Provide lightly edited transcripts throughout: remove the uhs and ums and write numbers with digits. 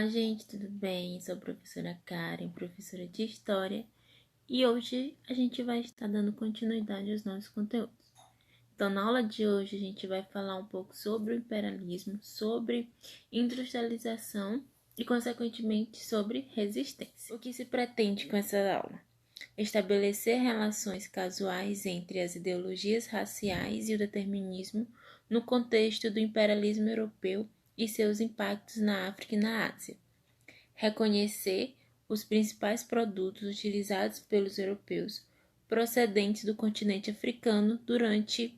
Olá, gente, tudo bem? Sou a professora Karen, professora de História, e hoje a gente vai estar dando continuidade aos nossos conteúdos. Então, na aula de hoje, a gente vai falar um pouco sobre o imperialismo, sobre industrialização e, consequentemente, sobre resistência. O que se pretende com essa aula? Estabelecer relações casuais entre as ideologias raciais e o determinismo no contexto do imperialismo europeu e seus impactos na África e na Ásia. Reconhecer os principais produtos utilizados pelos europeus procedentes do continente africano durante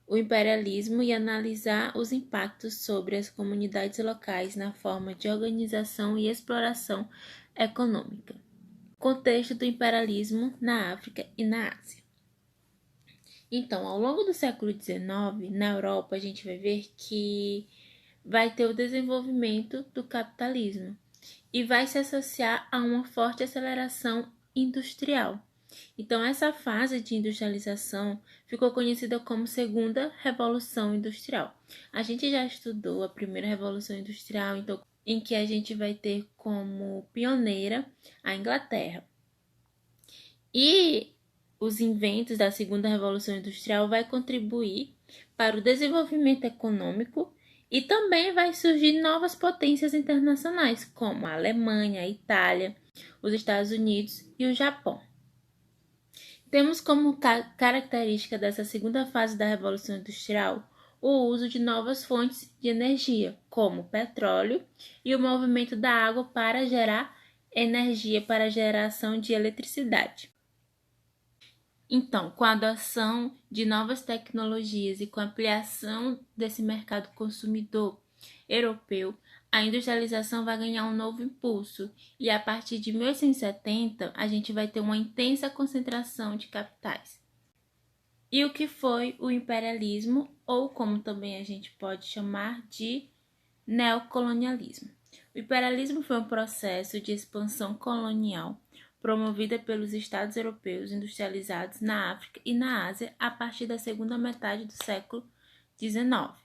o imperialismo e analisar os impactos sobre as comunidades locais na forma de organização e exploração econômica. Contexto do imperialismo na África e na Ásia. Então, ao longo do século XIX, na Europa, a gente vai ver que vai ter o desenvolvimento do capitalismo e vai se associar a uma forte aceleração industrial. Então, essa fase de industrialização ficou conhecida como Segunda Revolução Industrial. A gente já estudou a Primeira Revolução Industrial, então, em que a gente vai ter como pioneira a Inglaterra. E os inventos da Segunda Revolução Industrial vai contribuir para o desenvolvimento econômico e também vai surgir novas potências internacionais, como a Alemanha, a Itália, os Estados Unidos e o Japão. Temos como característica dessa segunda fase da Revolução Industrial o uso de novas fontes de energia, como o petróleo e o movimento da água para gerar energia para a geração de eletricidade. Então, com a adoção de novas tecnologias e com a ampliação desse mercado consumidor europeu, a industrialização vai ganhar um novo impulso e a partir de 1870 a gente vai ter uma intensa concentração de capitais. E o que foi o imperialismo, ou como também a gente pode chamar de neocolonialismo? O imperialismo foi um processo de expansão colonial promovida pelos Estados europeus industrializados na África e na Ásia a partir da segunda metade do século XIX.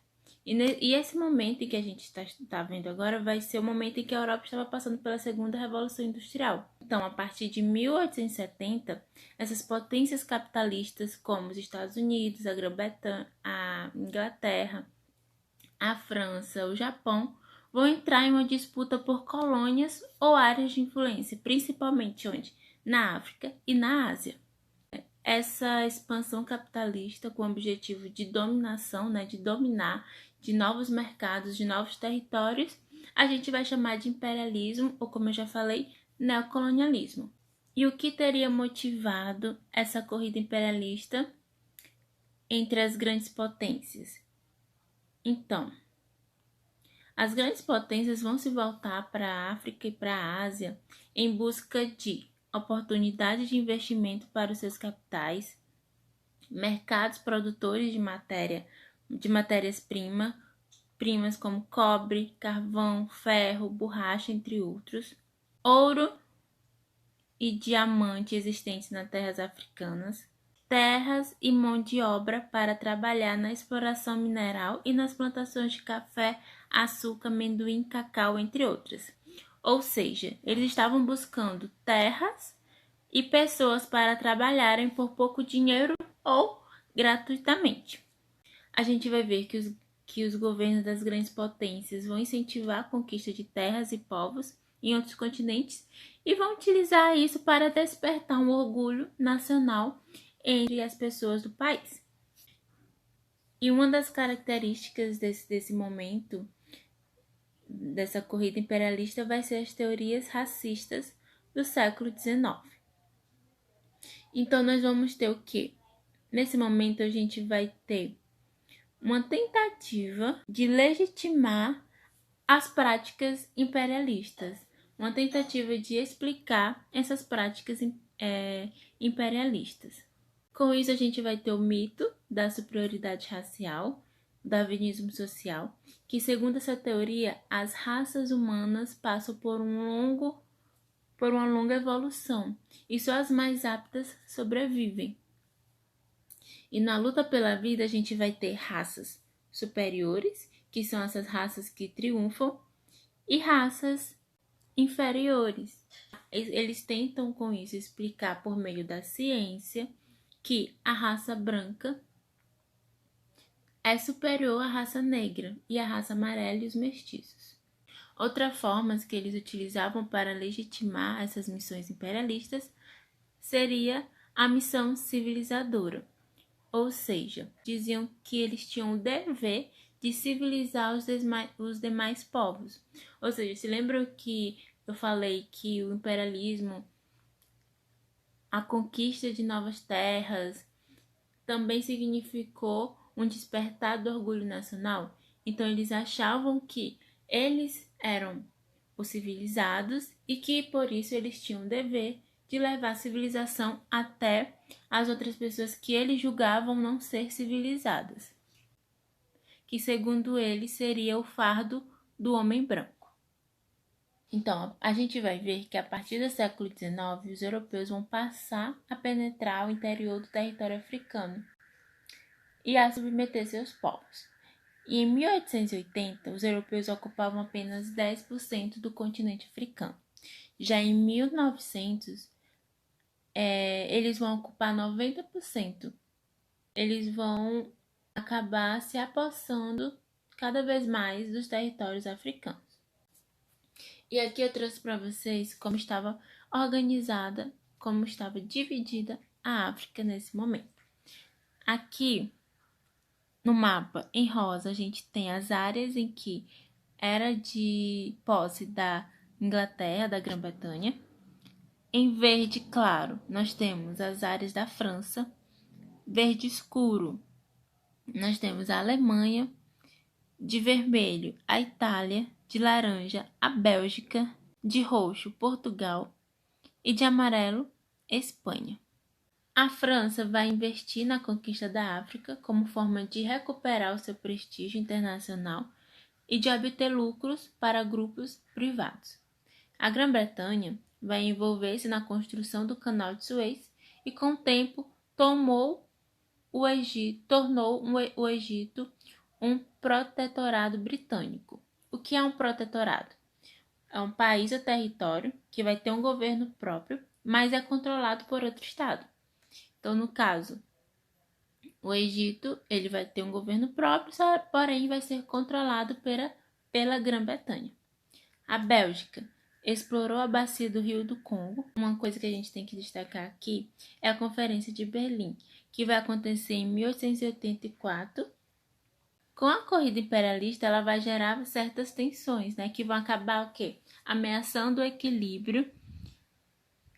E esse momento em que a gente está vendo agora vai ser o momento em que a Europa estava passando pela segunda Revolução Industrial. Então, a partir de 1870, essas potências capitalistas como os Estados Unidos, a Grã-Bretanha, a Inglaterra, a França, o Japão, vão entrar em uma disputa por colônias ou áreas de influência, principalmente onde? Na África e na Ásia. Essa expansão capitalista com o objetivo de dominação, de dominar de novos mercados, de novos territórios, a gente vai chamar de imperialismo, ou como eu já falei, neocolonialismo. E o que teria motivado essa corrida imperialista entre as grandes potências? Então, as grandes potências vão se voltar para a África e para a Ásia em busca de oportunidades de investimento para os seus capitais, mercados produtores de matérias-primas como cobre, carvão, ferro, borracha, entre outros, ouro e diamante existentes nas terras africanas, terras e mão de obra para trabalhar na exploração mineral e nas plantações de café, açúcar, amendoim, cacau, entre outras. Ou seja, eles estavam buscando terras e pessoas para trabalharem por pouco dinheiro ou gratuitamente. A gente vai ver que os governos das grandes potências vão incentivar a conquista de terras e povos em outros continentes e vão utilizar isso para despertar um orgulho nacional entre as pessoas do país. E uma das características desse momento, dessa corrida imperialista, vai ser as teorias racistas do século XIX. Então, nós vamos ter o quê? Nesse momento, a gente vai ter uma tentativa de legitimar as práticas imperialistas, uma tentativa de explicar essas práticas imperialistas. Com isso, a gente vai ter o mito da superioridade racial, do darwinismo social, que, segundo essa teoria, as raças humanas passam por uma longa evolução e só as mais aptas sobrevivem. E na luta pela vida, a gente vai ter raças superiores, que são essas raças que triunfam, e raças inferiores. Eles tentam com isso explicar por meio da ciência que a raça branca é superior à raça negra e à raça amarela e os mestiços. Outra forma que eles utilizavam para legitimar essas missões imperialistas seria a missão civilizadora, ou seja, diziam que eles tinham o dever de civilizar os demais povos. Ou seja, se lembram que eu falei que o imperialismo, a conquista de novas terras, também significou um despertar do orgulho nacional? Então, eles achavam que eles eram os civilizados e que, por isso, eles tinham o dever de levar a civilização até as outras pessoas que eles julgavam não ser civilizadas, que, segundo eles, seria o fardo do homem branco. Então, a gente vai ver que a partir do século XIX, os europeus vão passar a penetrar o interior do território africano e a submeter seus povos. E em 1880, os europeus ocupavam apenas 10% do continente africano. Já em 1900, eles vão ocupar 90%. Eles vão acabar se apossando cada vez mais dos territórios africanos. E aqui eu trouxe para vocês como estava organizada, como estava dividida a África nesse momento. Aqui no mapa, em rosa, a gente tem as áreas em que era de posse da Inglaterra, da Grã-Bretanha. Em verde claro, nós temos as áreas da França. Verde escuro, nós temos a Alemanha. De vermelho, a Itália. De laranja, a Bélgica. De roxo, Portugal. E de amarelo, Espanha. A França vai investir na conquista da África como forma de recuperar o seu prestígio internacional e de obter lucros para grupos privados. A Grã-Bretanha vai envolver-se na construção do Canal de Suez e, com o tempo, tornou o Egito um protetorado britânico. O que é um protetorado? É um país ou território que vai ter um governo próprio, mas é controlado por outro estado. Então, no caso, o Egito ele vai ter um governo próprio, porém vai ser controlado pela Grã-Bretanha. A Bélgica explorou a bacia do Rio do Congo. Uma coisa que a gente tem que destacar aqui é a Conferência de Berlim, que vai acontecer em 1884. Com a corrida imperialista, ela vai gerar certas tensões, né, que vão acabar o quê? Ameaçando o equilíbrio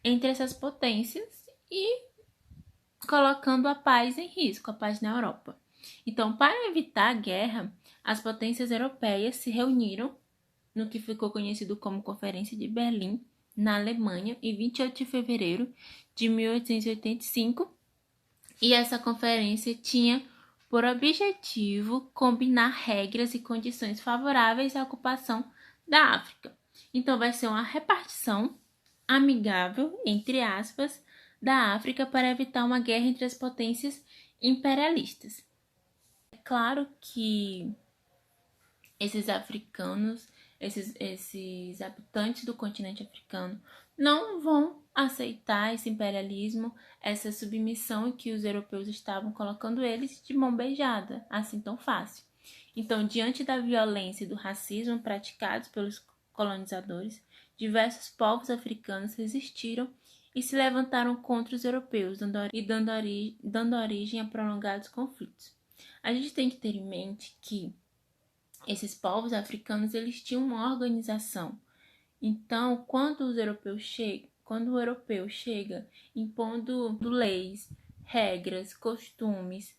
entre essas potências e colocando a paz em risco, a paz na Europa. Então, para evitar a guerra, as potências europeias se reuniram no que ficou conhecido como Conferência de Berlim, na Alemanha, em 28 de fevereiro de 1885, e essa conferência tinha por objetivo combinar regras e condições favoráveis à ocupação da África. Então, vai ser uma repartição amigável, entre aspas, da África para evitar uma guerra entre as potências imperialistas. É claro que esses africanos, esses habitantes do continente africano, não vão aceitar esse imperialismo, essa submissão que os europeus estavam colocando eles de mão beijada, assim tão fácil. Então, diante da violência e do racismo praticados pelos colonizadores, diversos povos africanos resistiram e se levantaram contra os europeus, dando origem a prolongados conflitos. A gente tem que ter em mente que esses povos africanos eles tinham uma organização. Então, quando o europeu chega impondo leis, regras, costumes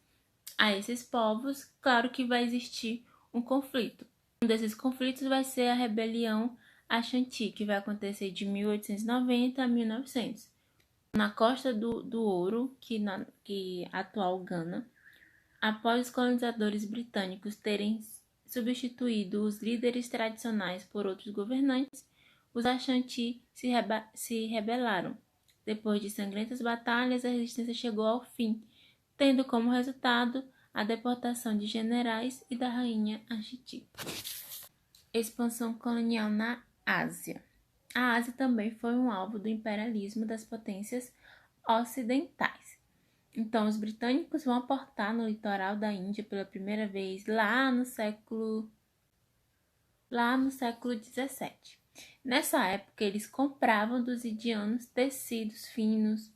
a esses povos, claro que vai existir um conflito. Um desses conflitos vai ser a rebelião Ashanti, que vai acontecer de 1890 a 1900. Na Costa do Ouro, que atual Gana, após os colonizadores britânicos terem substituído os líderes tradicionais por outros governantes, os Ashanti se rebelaram. Depois de sangrentas batalhas, a resistência chegou ao fim, tendo como resultado a deportação de generais e da rainha Ashanti. Expansão colonial na Ásia. A Ásia também foi um alvo do imperialismo das potências ocidentais. Então, os britânicos vão aportar no litoral da Índia pela primeira vez lá no século XVII. Nessa época, eles compravam dos indianos tecidos finos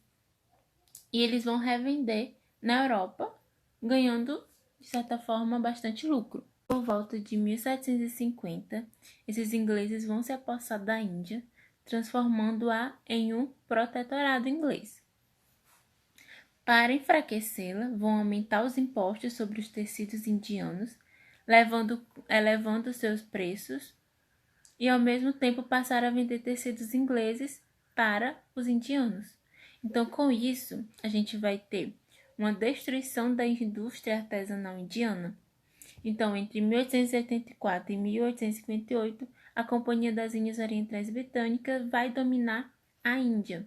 e eles vão revender na Europa, ganhando, de certa forma, bastante lucro. Por volta de 1750, esses ingleses vão se apossar da Índia, transformando-a em um protetorado inglês. Para enfraquecê-la, vão aumentar os impostos sobre os tecidos indianos, elevando seus preços, e ao mesmo tempo passar a vender tecidos ingleses para os indianos. Então, com isso, a gente vai ter uma destruição da indústria artesanal indiana. Então, entre 1884 e 1858, a Companhia das Índias Orientais Britânicas vai dominar a Índia.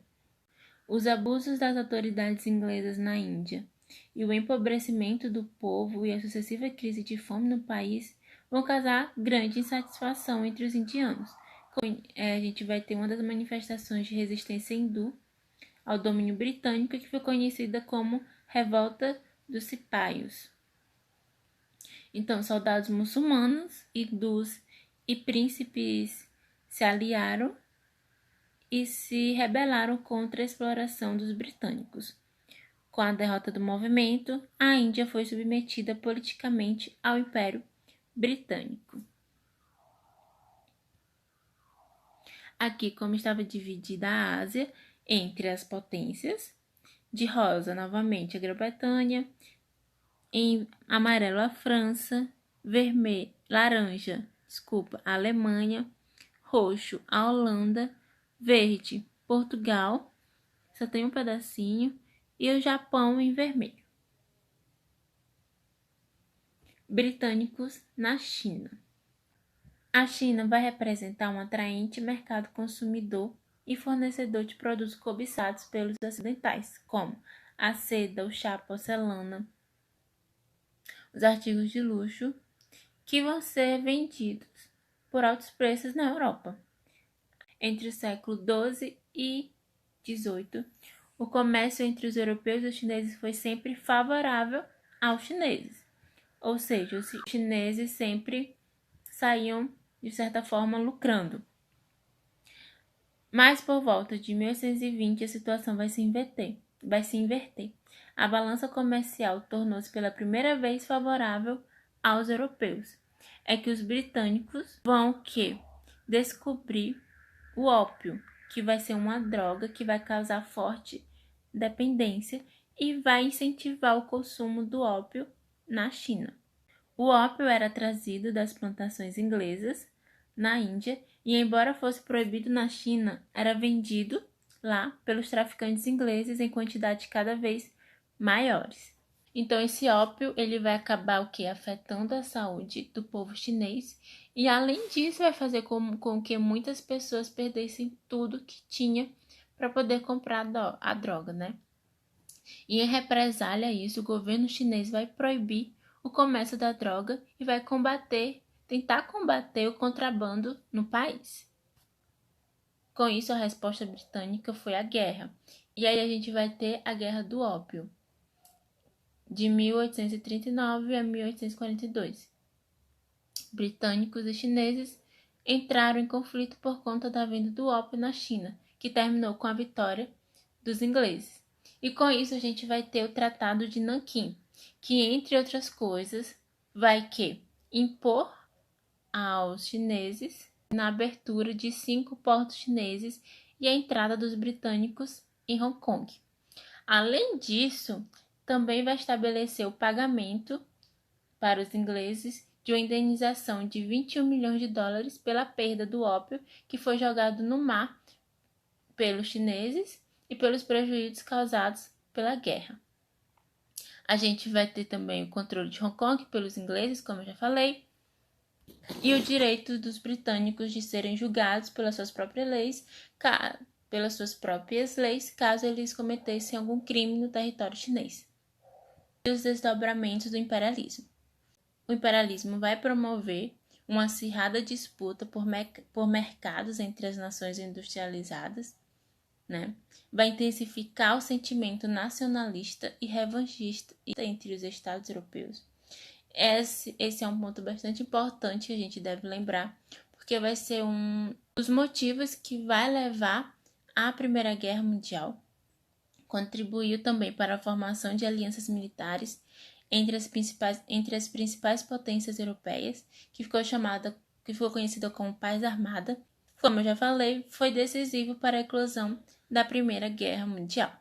Os abusos das autoridades inglesas na Índia e o empobrecimento do povo e a sucessiva crise de fome no país vão causar grande insatisfação entre os indianos. A gente vai ter uma das manifestações de resistência hindu ao domínio britânico, que foi conhecida como Revolta dos Cipaios. Então, soldados muçulmanos, hindus e príncipes se aliaram e se rebelaram contra a exploração dos britânicos. Com a derrota do movimento, a Índia foi submetida politicamente ao Império Britânico. Aqui, como estava dividida a Ásia entre as potências, de rosa, novamente, a Grã-Bretanha, em amarelo, a França, laranja, a Alemanha, roxo, a Holanda, verde, Portugal, só tem um pedacinho, e o Japão em vermelho. Britânicos na China. A China vai representar um atraente mercado consumidor e fornecedor de produtos cobiçados pelos ocidentais, como a seda, o chá, a porcelana, os artigos de luxo, que vão ser vendidos por altos preços na Europa. Entre o século XII e XVIII, o comércio entre os europeus e os chineses foi sempre favorável aos chineses. Ou seja, os chineses sempre saíam, de certa forma, lucrando. Mas por volta de 1820, a situação vai se inverter. A balança comercial tornou-se pela primeira vez favorável aos europeus. É que os britânicos vão descobrir o ópio, que vai ser uma droga que vai causar forte dependência e vai incentivar o consumo do ópio na China. O ópio era trazido das plantações inglesas na Índia e, embora fosse proibido na China, era vendido lá pelos traficantes ingleses em quantidades cada vez maiores. Então, esse ópio ele vai acabar afetando a saúde do povo chinês e, além disso, vai fazer com que muitas pessoas perdessem tudo que tinha para poder comprar a droga, né? E, em represália a isso, o governo chinês vai proibir o comércio da droga e vai tentar combater o contrabando no país. Com isso, a resposta britânica foi a guerra. E aí a gente vai ter a Guerra do Ópio, de 1839 a 1842. Britânicos e chineses entraram em conflito por conta da venda do ópio na China, que terminou com a vitória dos ingleses. E com isso a gente vai ter o Tratado de Nanquim, que, entre outras coisas, vai impor aos chineses na abertura de 5 portos chineses e a entrada dos britânicos em Hong Kong. Além disso, também vai estabelecer o pagamento para os ingleses de uma indenização de 21 milhões de dólares pela perda do ópio que foi jogado no mar pelos chineses e pelos prejuízos causados pela guerra. A gente vai ter também o controle de Hong Kong pelos ingleses, como eu já falei, e o direito dos britânicos de serem julgados pelas suas próprias leis, caso eles cometessem algum crime no território chinês. E os desdobramentos do imperialismo. O imperialismo vai promover uma acirrada disputa por mercados entre as nações industrializadas, né? Vai intensificar o sentimento nacionalista e revanchista entre os Estados europeus. Esse é um ponto bastante importante que a gente deve lembrar, porque vai ser um dos motivos que vai levar à Primeira Guerra Mundial. Contribuiu também para a formação de alianças militares entre as principais potências europeias, que ficou conhecida como Paz Armada. Como eu já falei, foi decisivo para a eclosão da Primeira Guerra Mundial.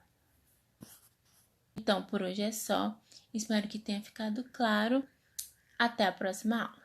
Então, por hoje é só. Espero que tenha ficado claro. Até a próxima aula.